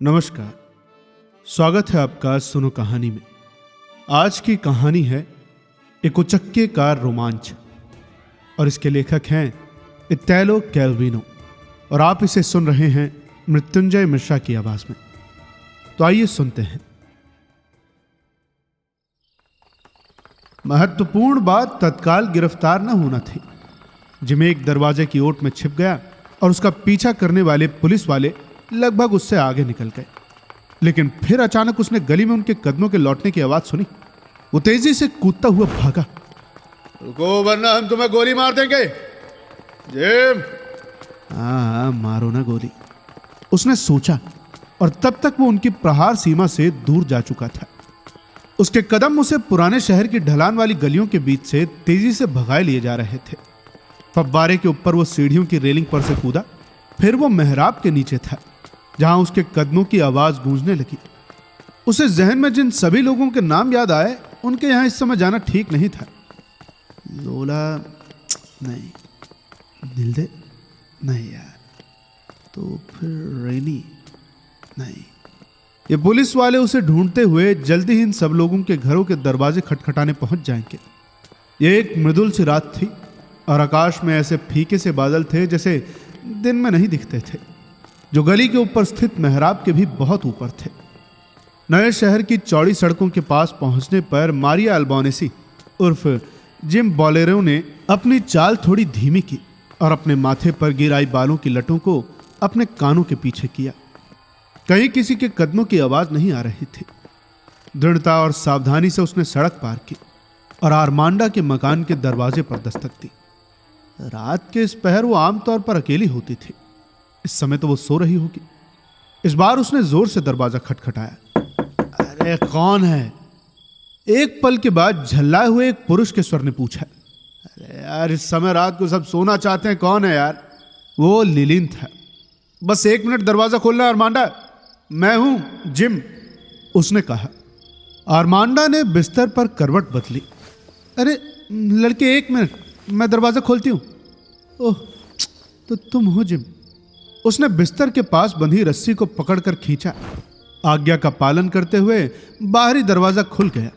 नमस्कार, स्वागत है आपका सुनो कहानी में। आज की कहानी है एक उचक्के का रोमांच और इसके लेखक हैं इटैलो कैल्विनो और आप इसे सुन रहे हैं मृत्युंजय मिश्रा की आवाज में। तो आइए सुनते हैं। महत्वपूर्ण बात तत्काल गिरफ्तार न होना थी। जिम एक दरवाजे की ओट में छिप गया और उसका पीछा करने वाले पुलिस वाले लगभग उससे आगे निकल गए, लेकिन फिर अचानक उसने गली में उनके कदमों के लौटने की आवाज सुनी। वो तेजी से कूदता हुआ भागा। रुको वरना हम तुम्हें गोली मार देंगे। जिम, हाँ मारो ना गोली, उसने सोचा, और तब तक वो उनकी प्रहार सीमा से दूर जा चुका था। उसके कदम उसे पुराने शहर की ढलान वाली गलियों के बीच से तेजी से भगाए लिए जा रहे थे। फव्वारे के ऊपर वो सीढ़ियों की रेलिंग पर से कूदा, फिर वो मेहराब के नीचे था जहां उसके कदमों की आवाज गूंजने लगी। उसे जहन में जिन सभी लोगों के नाम याद आए, उनके यहां इस समय जाना ठीक नहीं था। लोला नहीं, दिलदे नहीं यार, तो फिर रेनी नहीं। ये पुलिस वाले उसे ढूंढते हुए जल्दी ही इन सब लोगों के घरों के दरवाजे खटखटाने पहुंच जाएंगे। ये एक मृदुल सी रात थी और आकाश में ऐसे फीके से बादल थे जैसे दिन में नहीं दिखते थे, जो गली के ऊपर स्थित मेहराब के भी बहुत ऊपर थे। नए शहर की चौड़ी सड़कों के पास पहुंचने पर मारिया अल्बानेसी उर्फ जिम बोलेरो ने अपनी चाल थोड़ी धीमी की और अपने माथे पर गिराई बालों की लटों को अपने कानों के पीछे किया। कहीं किसी के कदमों की आवाज नहीं आ रही थी। दृढ़ता और सावधानी से उसने सड़क पार की और आरमांडा के मकान के दरवाजे पर दस्तक दी। रात के इस पहर वो आमतौर पर अकेली होती थी, इस समय तो वो सो रही होगी। इस बार उसने जोर से दरवाजा खटखटाया। अरे कौन है? एक पल के बाद झल्लाए हुए एक पुरुष के स्वर ने पूछा। अरे यार, इस समय रात को सब सोना चाहते हैं, कौन है यार? वो लिलिन था। बस 1 मिनट दरवाजा खोलना आरमांडा, मैं हूं जिम, उसने कहा। आरमांडा ने बिस्तर पर करवट बदली। अरे लड़के, 1 मिनट, मैं दरवाजा खोलती हूं। ओह, तो तुम हो जिम? उसने बिस्तर के पास बंधी रस्सी को पकड़कर खींचा। आज्ञा का पालन करते हुए बाहरी दरवाजा खुल गया।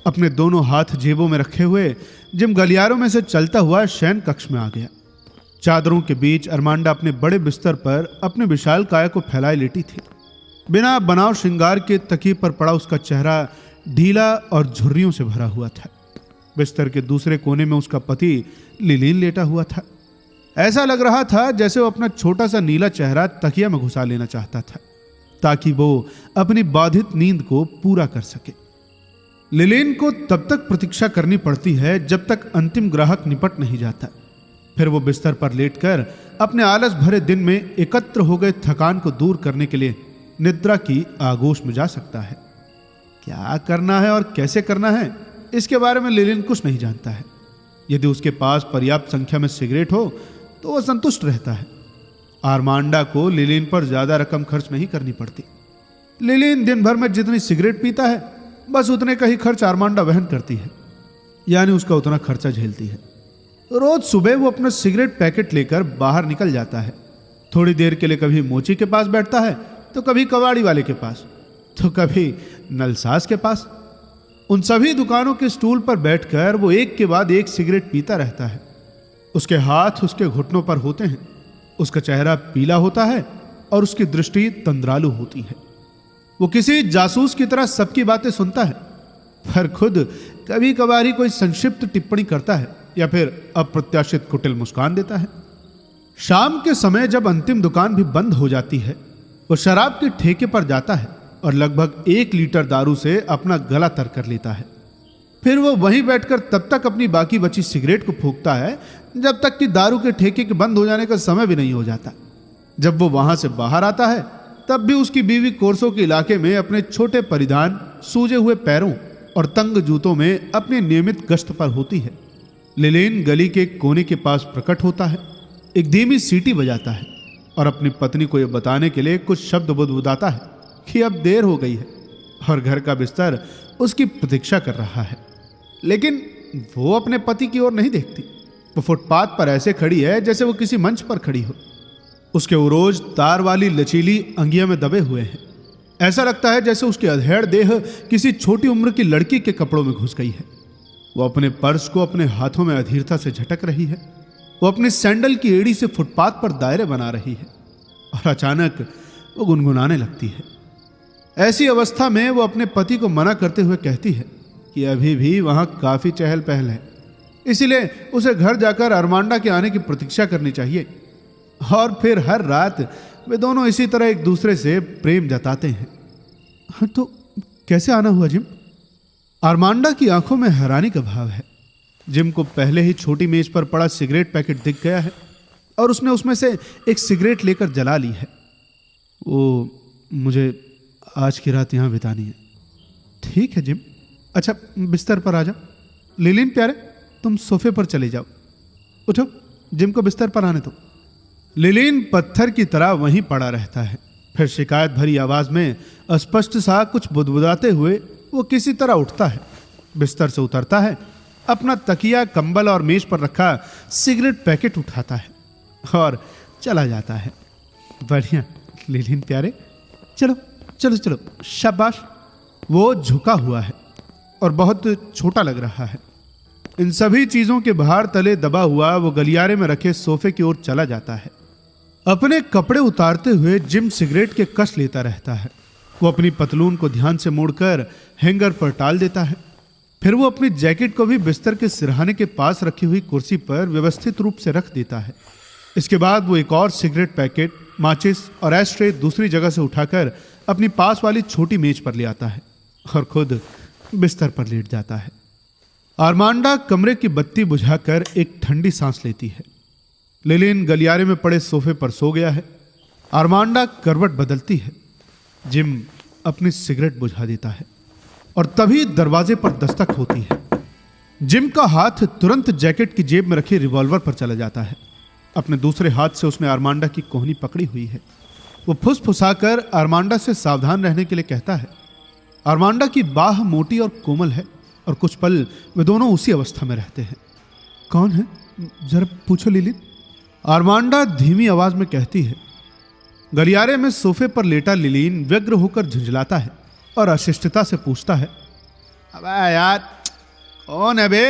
अपने दोनों हाथ जेबों में रखे हुए जिम गलियारों में से चलता हुआ शयन कक्ष में आ गया। चादरों के बीच अरमांडा अपने बड़े बिस्तर पर अपने विशाल काया को फैलाए लेटी थी। बिना बनाव श्रृंगार के तकिए पर पड़ा उसका चेहरा ढीला और झुर्रियों से भरा हुआ था। बिस्तर के दूसरे कोने में उसका पति लिलीन लेटा हुआ था। ऐसा लग रहा था जैसे वो अपना छोटा सा नीला चेहरा तकिया में घुसा लेना चाहता था ताकि वो अपनी बाधित नींद को पूरा कर सके। लिलीन को तब तक प्रतीक्षा करनी पड़ती है जब तक अंतिम ग्राहक निपट नहीं जाता। फिर वो बिस्तर पर लेटकर अपने आलस भरे दिन में एकत्र हो गए थकान को दूर करने के लिए निद्रा की आगोश में जा सकता है। क्या करना है और कैसे करना है, इसके बारे में लिलिन कुछ नहीं जानता है। यदि उसके पास पर्याप्त संख्या में सिगरेट हो तो वह संतुष्ट रहता है। आरमांडा को लिलिन पर ज्यादा रकम खर्च नहीं करनी पड़ती। लिलिन दिन भर में जितनी सिगरेट पीता है, बस उतने का ही खर्च आरमांडा वहन करती है, यानी उसका उतना खर्चा झेलती है। रोज सुबह वो अपना सिगरेट पैकेट लेकर बाहर निकल जाता है। थोड़ी देर के लिए कभी मोची के पास बैठता है, तो कभी कबाड़ी वाले के पास, तो कभी नलसाज के पास। उन सभी दुकानों के स्टूल पर बैठकर वो एक के बाद एक सिगरेट पीता रहता है। उसके हाथ उसके घुटनों पर होते हैं, उसका चेहरा पीला होता है और उसकी दृष्टि तंद्रालु होती है। वो किसी जासूस की तरह सबकी बातें सुनता है, पर खुद कभी कभार ही कोई संक्षिप्त टिप्पणी करता है या फिर अप्रत्याशित कुटिल मुस्कान देता है। शाम के समय जब अंतिम दुकान भी बंद हो जाती है, वो शराब के ठेके पर जाता है और लगभग 1 लीटर दारू से अपना गला तर कर लेता है। फिर वो वहीं बैठकर तब तक अपनी बाकी बची सिगरेट को फूंकता है जब तक कि दारू के ठेके के बंद हो जाने का समय भी नहीं हो जाता। जब वो वहां से बाहर आता है, तब भी उसकी बीवी कोर्सों के इलाके में अपने छोटे परिधान, सूजे हुए पैरों और तंग जूतों में अपनी नियमित गश्त पर होती है। लिलीन गली के कोने के पास प्रकट होता है, एक धीमी सीटी बजाता है और अपनी पत्नी को यह बताने के लिए कुछ शब्द बुदबुदाता है कि अब देर हो गई है और घर का बिस्तर उसकी प्रतीक्षा कर रहा है। लेकिन वो अपने पति की ओर नहीं देखती। वो फुटपाथ पर ऐसे खड़ी है जैसे वो किसी मंच पर खड़ी हो। उसके उरोज तार वाली लचीली अंगिया में दबे हुए हैं ऐसा लगता है जैसे उसकी अधेड़ देह किसी छोटी उम्र की लड़की के कपड़ों में घुस गई है। वो अपने पर्स को अपने हाथों में अधीरता से झटक रही है। वो अपनी सैंडल की एड़ी से फुटपाथ पर दायरे बना रही है और अचानक वो गुनगुनाने लगती है। ऐसी अवस्था में वो अपने पति को मना करते हुए कहती है कि अभी भी वहां काफी चहल पहल है, इसीलिए उसे घर जाकर अरमांडा के आने की प्रतीक्षा करनी चाहिए। और फिर हर रात वे दोनों इसी तरह एक दूसरे से प्रेम जताते हैं। हाँ, तो कैसे आना हुआ जिम? अरमांडा की आंखों में हैरानी का भाव है। जिम को पहले ही छोटी मेज पर पड़ा सिगरेट पैकेट दिख गया है और उसने उसमें से एक सिगरेट लेकर जला ली है। वो मुझे आज की रात यहां बितानी है। ठीक है जिम, अच्छा बिस्तर पर आ जाओ। लिलीन प्यारे, तुम सोफे पर चले जाओ। उठो, जिम को बिस्तर पर आने दो। लिलीन पत्थर की तरह वहीं पड़ा रहता है। फिर शिकायत भरी आवाज में अस्पष्ट सा कुछ बुदबुदाते हुए वो किसी तरह उठता है, बिस्तर से उतरता है, अपना तकिया, कंबल और मेज पर रखा सिगरेट पैकेट उठाता है और चला जाता है। बढ़िया लिलीन प्यारे, चलो चलो चलो, शाबाश। वो झुका हुआ है और बहुत छोटा लग रहा है। इन सभी चीजों के भार तले दबा हुआ वो गलियारे में रखे सोफे की ओर चला जाता है। अपने कपड़े उतारते हुए जिम सिगरेट के कश लेता रहता है। वो अपनी पतलून को ध्यान से मोड़कर हैंगर पर टाल देता है। फिर वो अपनी जैकेट को भी बिस्तर के सिरहाने के पास रखी हुई कुर्सी पर व्यवस्थित रूप से रख देता है। इसके बाद वो एक और सिगरेट पैकेट, माचिस और एशट्रे दूसरी जगह से उठाकर अपनी पास वाली छोटी मेज पर ले आता है और खुद बिस्तर पर लेट जाता है। अरमांडा कमरे की बत्ती बुझाकर एक ठंडी सांस लेती है। लिलीन गलियारे में पड़े सोफे पर सो गया है। अरमांडा करवट बदलती है। जिम अपनी सिगरेट बुझा देता है और तभी दरवाजे पर दस्तक होती है। जिम का हाथ तुरंत जैकेट की जेब में रखे रिवॉल्वर पर चला जाता है। अपने दूसरे हाथ से उसने अरमांडा की कोहनी पकड़ी हुई है। वो फुसफुसाकर अरमांडा से सावधान रहने के लिए कहता है। अरमांडा की बाह मोटी और कोमल है और कुछ पल वे दोनों उसी अवस्था में रहते हैं। कौन है, जरा पूछो लिलीन, अरमांडा धीमी आवाज में कहती है। गलियारे में सोफे पर लेटा लिलीन व्यग्र होकर झुंझलाता है और अशिष्टता से पूछता है, अबे यार कौन है बे?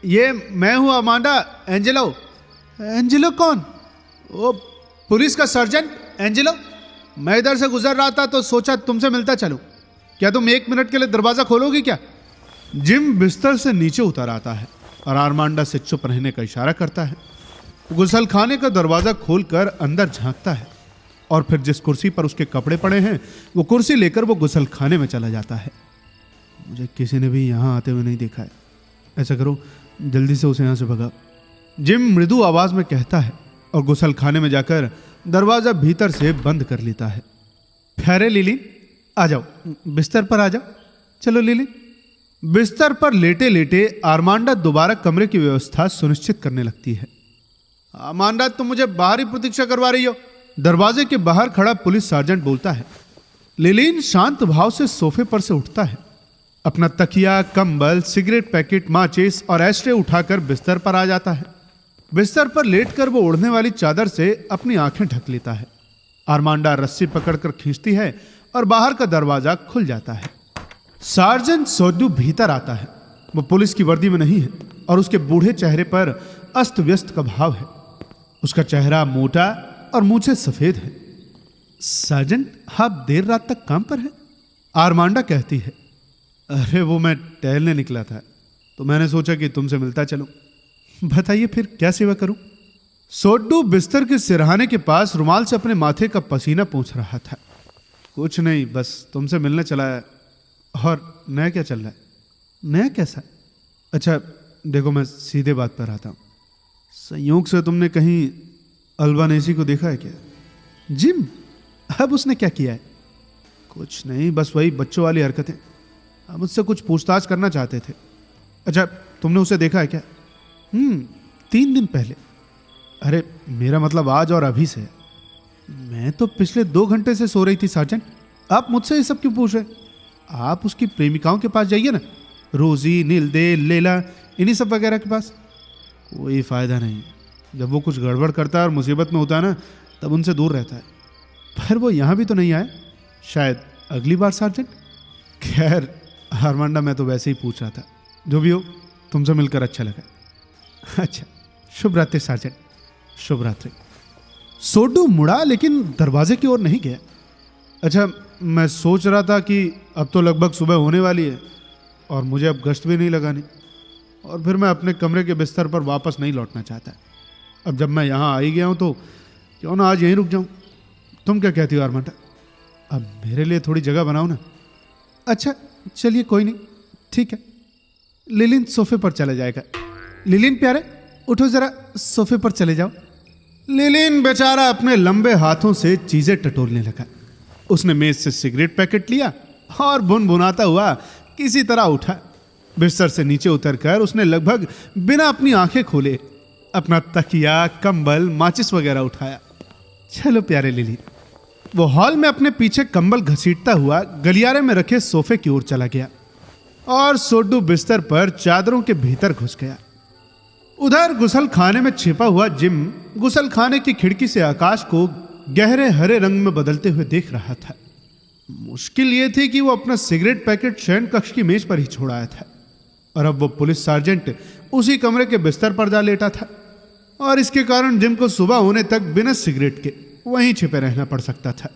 ये मैं हूं अरमांडा, एंजेलो। एंजेलो कौन? वो पुलिस का सर्जेंट एंजेलो। मैं इधर से गुजर रहा था तो सोचा तुमसे मिलता चलूं। क्या तुम 1 मिनट के लिए दरवाजा खोलोगी क्या? जिम बिस्तर से नीचे उतर आता है और अरमांडा से चुप रहने का इशारा करता है। गुसलखाने का दरवाजा खोलकर अंदर झांकता है और फिर जिस कुर्सी पर उसके कपड़े पड़े हैं वो कुर्सी लेकर वो गुसलखाने में चला जाता है। मुझे किसी ने भी यहाँ आते हुए नहीं देखा है। ऐसा करो, जल्दी से उसे यहाँ से भगाओ। जिम मृदु आवाज में कहता है और गुसलखाने में जाकर दरवाजा भीतर से बंद कर लेता है। ठहरे लिलीन, आ जाओ, बिस्तर पर आ जाओ। चलो लिलीन। बिस्तर पर लेटे लेटे अरमांडा दोबारा कमरे की व्यवस्था सुनिश्चित करने लगती है। अरमांडा, तुम मुझे बाहर ही प्रतीक्षा करवा रही हो? दरवाजे के बाहर खड़ा पुलिस सर्जेंट बोलता है। लिलीन शांत भाव से सोफे पर से उठता है। अपना तकिया, कंबल, सिगरेट पैकेट, माचिस और एशट्रे उठाकर बिस्तर पर आ जाता है। बिस्तर पर लेटकर वो ओढ़ने वाली चादर से अपनी आंखें ढक लेता है। अरमांडा रस्सी पकड़कर खींचती है और बाहर का दरवाजा खुल जाता है। सार्जेंट सोड्डू भीतर आता है। वो पुलिस की वर्दी में नहीं है और उसके बूढ़े चेहरे पर अस्त व्यस्त का भाव है। उसका चेहरा मोटा और मूंछें सफेद है। सार्जेंट, आप देर रात तक काम पर हैं? अरमांडा कहती है। अरे वो मैं टहलने निकला था तो मैंने सोचा कि तुमसे मिलता चलूं। बताइए फिर क्या सेवा करूं? सोड्डू बिस्तर के सिरहाने के पास रुमाल से अपने माथे का पसीना पोंछ रहा था। कुछ नहीं, बस तुमसे मिलने चला है। और नया क्या चल रहा है? नया कैसा? अच्छा देखो, मैं सीधे बात पर आता हूं। संयोग से तुमने कहीं अल्बानेसी को देखा है क्या? जिम, अब उसने क्या किया है? कुछ नहीं, बस वही बच्चों वाली हरकतें। आप मुझसे कुछ पूछताछ करना चाहते थे। अच्छा, तुमने उसे देखा है क्या? 3 दिन पहले। अरे मेरा मतलब आज और अभी से। मैं तो पिछले 2 घंटे से सो रही थी सार्जेंट। आप मुझसे ये सब क्यों पूछ रहे? आप उसकी प्रेमिकाओं के पास जाइए ना, रोजी, नीलदे, लेला, इन्हीं सब वगैरह के पास। कोई फायदा नहीं। जब वो कुछ गड़बड़ करता है और मुसीबत में होता है ना, तब उनसे दूर रहता है। पर वो यहाँ भी तो नहीं आए। शायद अगली बार सार्जेंट? खैर आर्मांडा, मैं तो वैसे ही पूछ रहा था। जो भी हो, तुमसे मिलकर अच्छा लगा। अच्छा, शुभ रात्रि सार्जेंट। शुभ रात्रि। सोडू मुड़ा लेकिन दरवाजे की ओर नहीं गया। अच्छा, मैं सोच रहा था कि अब तो लगभग सुबह होने वाली है और मुझे अब गश्त भी नहीं लगानी, और फिर मैं अपने कमरे के बिस्तर पर वापस नहीं लौटना चाहता। अब जब मैं यहाँ आ ही गया हूँ तो क्यों ना आज यहीं रुक जाऊँ। तुम क्या कहती हो आर्मांडा? अब मेरे लिए थोड़ी जगह बनाओ ना। अच्छा चलिए, कोई नहीं, ठीक है। लिलिन सोफे पर चला जाएगा। लिलिन प्यारे, उठो जरा, सोफे पर चले जाओ। लिलिन बेचारा अपने लंबे हाथों से चीजें टटोलने लगा। उसने मेज से सिगरेट पैकेट लिया और बुनबुनाता हुआ किसी तरह उठा। बिस्तर से नीचे उतरकर उसने लगभग बिना अपनी आंखें खोले अपना तकिया, कंबल, माचिस वगैरह उठाया। चलो प्यारे लिलिन। वो हॉल में अपने पीछे कंबल घसीटता हुआ गलियारे में रखे सोफे की ओर चला गया और सोडू बिस्तर पर चादरों के भीतर घुस गया। उधर गुसल खाने में छिपा हुआ जिम गुसल खाने की खिड़की से आकाश को गहरे हरे रंग में बदलते हुए देख रहा था। मुश्किल यह थी कि वो अपना सिगरेट पैकेट शयन कक्ष की मेज पर ही छोड़ आया था और अब वो पुलिस सार्जेंट उसी कमरे के बिस्तर पर जा लेटा था, और इसके कारण जिम को सुबह होने तक बिना सिगरेट के वहीं छिपे रहना पड़ सकता था।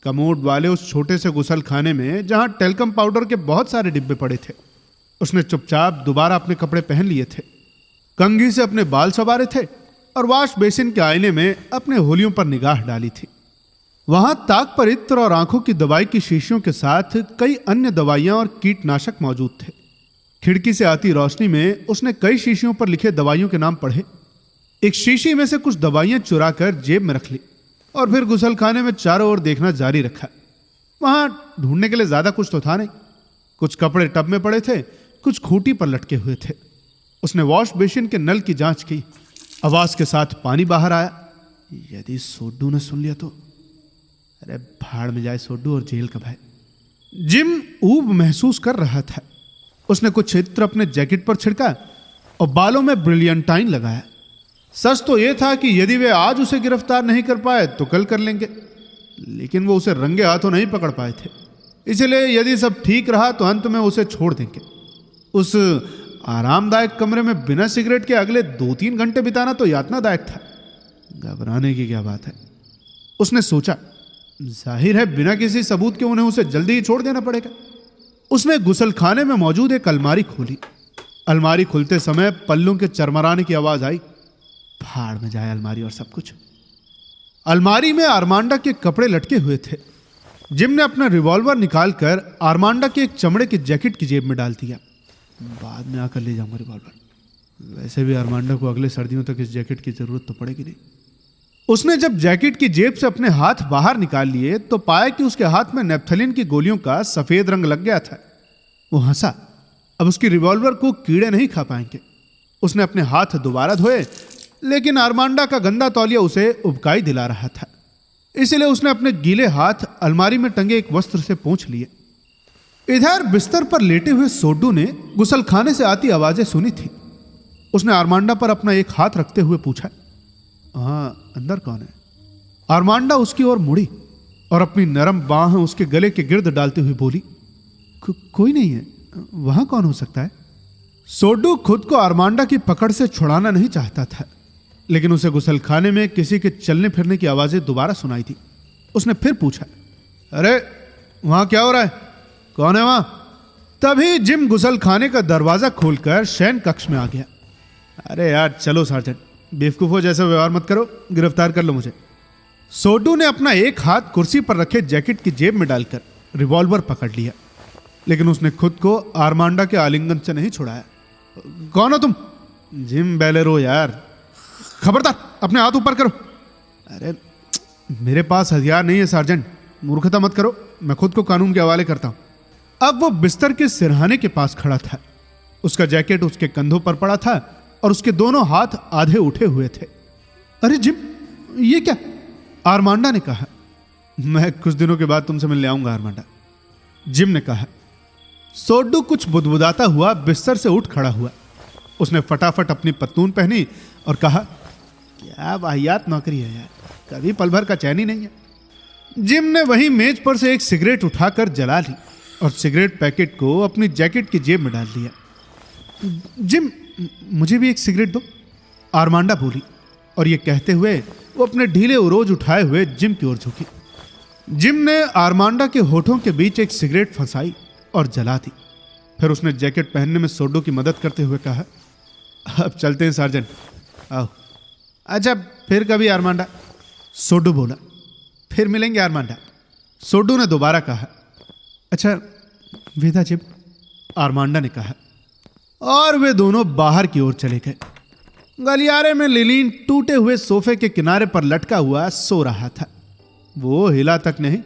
कमोड वाले उस छोटे से गुसल खाने में जहां टेल्कम पाउडर के बहुत सारे डिब्बे पड़े थे, उसने चुपचाप दोबारा अपने कपड़े पहन लिए थे, कंघी से अपने बाल संवारे थे और वॉश बेसिन के आईने में अपने होलियों पर निगाह डाली थी। वहां ताक पर इत्र और आंखों की दवाई की शीशियों के साथ कई अन्य दवाइयां और कीटनाशक मौजूद थे। खिड़की से आती रोशनी में उसने कई शीशियों पर लिखे दवाइयों के नाम पढ़े। एक शीशी में से कुछ दवाइयां चुराकर जेब में रख ली और फिर गुसलखाने में चारों ओर देखना जारी रखा। वहां ढूंढने के लिए ज्यादा कुछ तो था नहीं। कुछ कपड़े टब में पड़े थे, कुछ खूंटी पर लटके हुए थे। उसने वॉश बेसिन के नल की जांच की। आवाज के साथ पानी बाहर आया। यदि सोडू ने सुन लिया तो? अरे भाड़ में जाए सोडू और जेल कब है। जिम ऊब महसूस कर रहा था। उसने कुछ इत्र अपने जैकेट पर छिड़का और बालों में ब्रिलियंटाइन लगाया। सच तो यह था कि यदि वे आज उसे गिरफ्तार नहीं कर पाए तो कल कर लेंगे, लेकिन वो उसे रंगे हाथों नहीं पकड़ पाए थे। इसलिए यदि सब ठीक रहा तो अंत में उसे छोड़ देंगे। उस आरामदायक कमरे में बिना सिगरेट के अगले 2-3 घंटे बिताना तो यातनादायक था। घबराने की क्या बात है, उसने सोचा। जाहिर है बिना किसी सबूत के उन्हें उसे जल्दी ही छोड़ देना पड़ेगा। उसने गुसलखाने में मौजूद एक अलमारी खोली। अलमारी खुलते समय पल्लों के चरमराने की आवाज आई। भाड़ में जाए अलमारी और सब कुछ। अलमारी में आर्मांडा के कपड़े लटके हुए थे। जिम ने अपना रिवॉल्वर निकालकर आर्मांडा के एक चमड़े की जैकेट की जेब में डाल दिया। बाद में आकर ले जाऊंगा रिवॉल्वर। वैसे भी आर्मांडा को अगले सर्दियों तक इस जैकेट की जरूरत तो पड़ेगी नहीं। उसने जब जैकेट की जेब से अपने हाथ बाहर निकाल लिए तो पाया कि उसके हाथ में नेप्थलीन की गोलियों का सफेद रंग लग गया था। वो हंसा। अब उसकी रिवॉल्वर को कीड़े नहीं खा पाएंगे। उसने अपने हाथ दोबारा धोए, लेकिन आर्मांडा का गंदा तौलिया उसे उबकाई दिला रहा था। इसलिए उसने अपने गीले हाथ अलमारी में टंगे एक वस्त्र से पोंछ लिए। इधर बिस्तर पर लेटे हुए सोडू ने गुसलखाने से आती आवाजें सुनी थी। उसने आर्मांडा पर अपना एक हाथ रखते हुए पूछा, हाँ अंदर कौन है? आर्मांडा उसकी ओर मुड़ी और अपनी नरम बाह उसके गले के गिर्द डालते हुए बोली, कोई नहीं है, वहां कौन हो सकता है? सोडू खुद को आर्मांडा की पकड़ से छुड़ाना नहीं चाहता था, लेकिन उसे गुसलखाने में किसी के चलने फिरने की आवाजें दोबारा सुनाई थी। उसने फिर पूछा, अरे वहां क्या हो रहा है? कौन है वहां? तभी जिम गुसलखाने का दरवाजा खोलकर शयन कक्ष में आ गया। अरे यार चलो सार्जेंट, बेवकूफों जैसा व्यवहार मत करो, गिरफ्तार कर लो मुझे। सोडू ने अपना एक हाथ कुर्सी पर रखे जैकेट की जेब में डालकर रिवॉल्वर पकड़ लिया, लेकिन उसने खुद को आर्मांडा के आलिंगन से नहीं छुड़ाया। कौन हो तुम? जिम बेलेरो यार। खबरदार, अपने हाथ ऊपर करो। अरे मेरे पास हथियार नहीं है सार्जेंट, मूर्खता मत करो, मैं खुद को कानून के हवाले करता हूं। अब वो बिस्तर के सिरहाने के पास खड़ा था। उसका जैकेट उसके कंधों पर पड़ा था और उसके दोनों हाथ आधे उठे हुए थे। अरे जिम, ये क्या? आर्मांडा ने कहा। मैं कुछ दिनों के बाद तुमसे मिलने आऊंगा आर्मांडा, जिम ने कहा। सोडू कुछ बुदबुदाता हुआ बिस्तर से उठ खड़ा हुआ। उसने फटाफट अपनी पतलून पहनी और कहा, क्या वाहियात नौकरी है यार, कभी पल भर का चैन ही नहीं है। जिम ने वही मेज पर से एक सिगरेट उठाकर जला ली और सिगरेट पैकेट को अपनी जैकेट की जेब में डाल लिया। जिम, मुझे भी एक सिगरेट दो, आरमांडा बोली, और ये कहते हुए वो अपने ढीले उरोज उठाए हुए जिम की ओर झुकी। जिम ने आरमांडा के होठों के बीच एक सिगरेट फंसाई और जला दी। फिर उसने जैकेट पहनने में सोडो की मदद करते हुए कहा, अब चलते हैं सार्जेंट, आओ। अच्छा, फिर कभी आरमांडा, सोडो बोला। फिर मिलेंगे आरमांडा, सोडो ने दोबारा कहा। अच्छा विदा जिम, आरमांडा ने कहा, और वे दोनों बाहर की ओर चले गए। गलियारे में लिलीन टूटे हुए सोफे के किनारे पर लटका हुआ सो रहा था। वो हिला तक नहीं।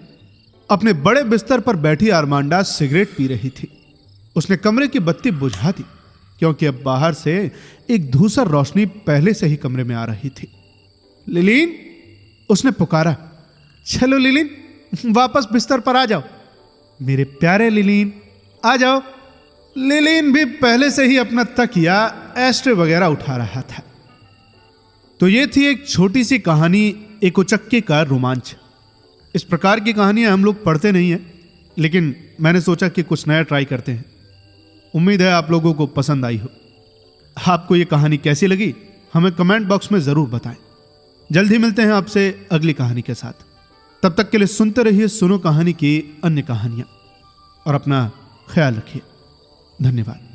अपने बड़े बिस्तर पर बैठी आरमांडा सिगरेट पी रही थी। उसने कमरे की बत्ती बुझा दी क्योंकि अब बाहर से एक धूसर रोशनी पहले से ही कमरे में आ रही थी। लिलीन, उसने पुकारा। चलो लिलीन, वापस बिस्तर पर आ जाओ। मेरे प्यारे लिलीन, आ जाओ। लिलीन भी पहले से ही अपना तकिया, एस्ट्रे वगैरह उठा रहा था। तो ये थी एक छोटी सी कहानी, एक उचक्के का रोमांच। इस प्रकार की कहानियां हम लोग पढ़ते नहीं हैं, लेकिन मैंने सोचा कि कुछ नया ट्राई करते हैं। उम्मीद है आप लोगों को पसंद आई हो। आपको ये कहानी कैसी लगी हमें कमेंट बॉक्स में जरूर बताएं। जल्द ही मिलते हैं आपसे अगली कहानी के साथ। तब तक के लिए सुनते रहिए सुनो कहानी की अन्य कहानियां और अपना ख्याल रखिए। धन्यवाद।